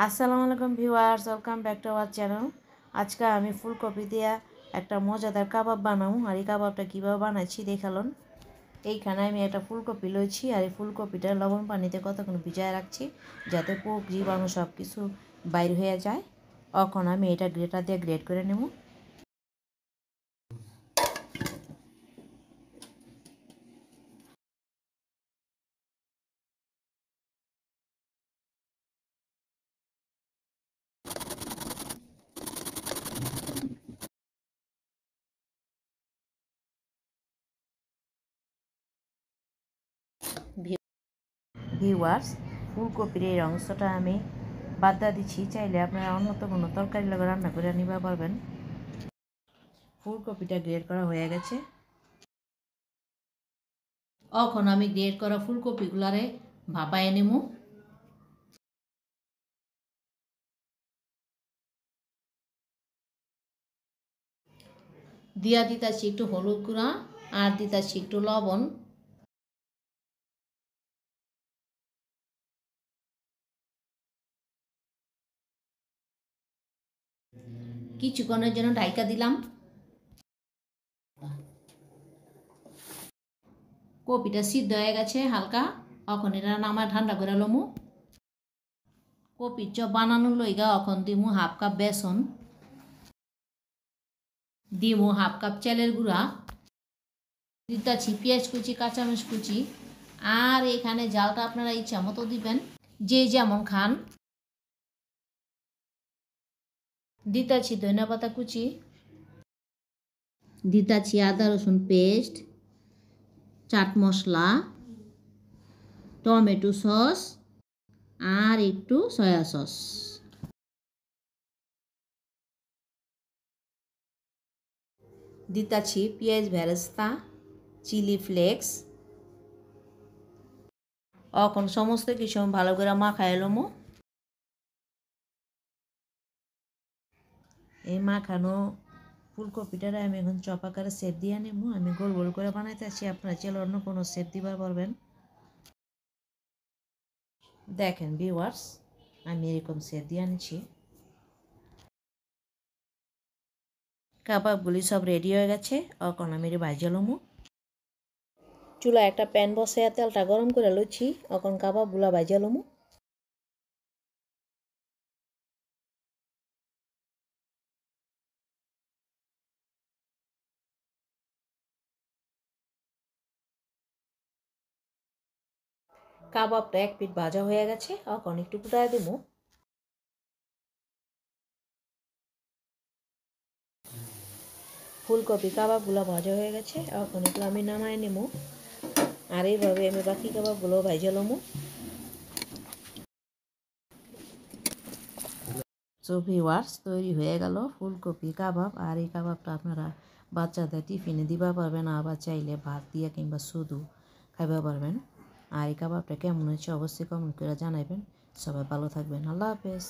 আসসালামু আলাইকুম viewers, welcome back to our channel. আজকে আমি ফুলকপি দিয়া একটা মজাদার কাবাব বানাবো। আর এই কাবাবটা কীভাবে বানাচ্ছি দেখালন। এইখানে আমি একটা ফুলকপি লইছি আর এই ফুলকপিটা লবণ পানিতে কতক্ষণ ভিজায় রাখছি যাতে পোক জীবাণু সব কিছু বাইর হয়ে যায়। এখন আমি এটা গ্রেটার দিয়ে গ্রেট করে নেব। ভিউয়ার্স, ফুলকপির এই অংশটা আমি বাদ দিচ্ছি। চাইলে আপনারা অন্যত কোনো তরকারি লাগে রান্না করে নিতে পারবেন। ফুলকপিটা গ্রেট করা হয়ে গেছে। এখন আমি গ্রেট করা ফুলকপিগুলারে ভাপায় নেব। দিয়া দিতাছি একটু হলুদ গুঁড়া আর দিতাছি একটু লবণ। কিছুক্ষণের জন্য ঢাইকা দিলাম। কপিটা সিদ্ধ হয়ে গেছে হালকা। এখন এটা নামা ঠান্ডা করে লমু। কপির চপ বানানোর লইগা এখন দিমু হাফ কাপ বেসন, দিমু হাফ কাপ চালের গুঁড়া, দিতাছি পেঁয়াজ কুচি, কাঁচামরিচ কুচি। আর এখানে জালটা আপনারা ইচ্ছা মতো দিবেন, যে যেমন খান। দিতাছি ধনিয়া পাতা কুচি, দিতাছি আদা রসুন paste, chaat masala, tomato sauce আর একটু সয়া সস। দিতাছি পেঁয়াজ বেরেস্তা, চিলি ফ্লেক্স। এখন সমস্ত কিছু ভালো করে মাখায় লমু। এই মাখানো ফুলকপিটারে আমি এখন চপ আকারে শেপ দিয়ে নেব। আমি গোল গোল করে বানাইতেছি, আপনারা চাইলে অন্য কোনো শেপ দিবার পারবেন। দেখেন ভিউয়ার্স, আমি এরকম শেপ দিয়ে আনছি। কাবাবগুলি সব রেডি হয়ে গেছে। এখন আমি এটা ভাজে লমু। চুলা একটা প্যান বসে তেলটা গরম করে লইছি। এখন কাবাবগুলা ভাজে লমু। কাবাবটা এক পিঠ ভাজা হয়ে গেছে। এখন একটু কুটায় দেবো। ফুলকপি কাবাবগুলো ভাজা হয়ে গেছে। এখন এগুলো আমি নামায় নেব। আর এইভাবে আমি বাকি কাবাবগুলো ভাজা লমু। সো ভিউয়ার্স, তৈরি হয়ে গেল ফুলকপি কাবাব। আর এই কাবাবটা আপনারা বাচ্চাদের টিফিনে দিবা পারবেন, আবার চাইলে ভাত দিয়ে কিংবা শুধু খাইবা পারবেন। আর এই কাবাবটা কেমন হয়েছে অবশ্যই কমেন্ট করে জানাবেন। সবাই ভালো থাকবেন। আল্লাহ হাফেজ।